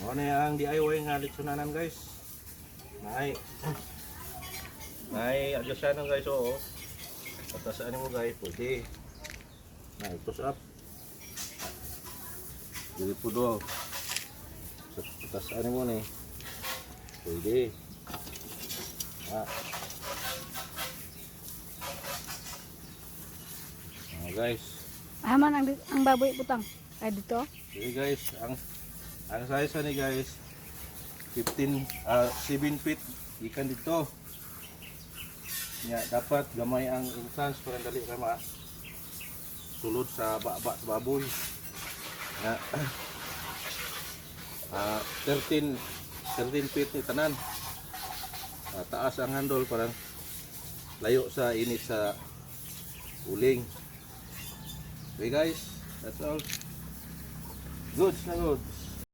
Ano ang DIY nga litsunanan guys. Nay adjustan guys oo. Patasaan mo guys, pwede. Nah, push up. Jadi pudo. Patasaan mo nih. Pwede. Nah. Nah guys. Aman ang baboy putang. Ay dito. Jadi guys, ang size ni guys 7 feet ikan dito. Ya, dapat gamay ang instance para dali ka sulod sa baba sa baboy. Ya. 13 feet ni tanan. Taas ang handle para layo sa init sa uling. Okay guys, that's all. Good na good.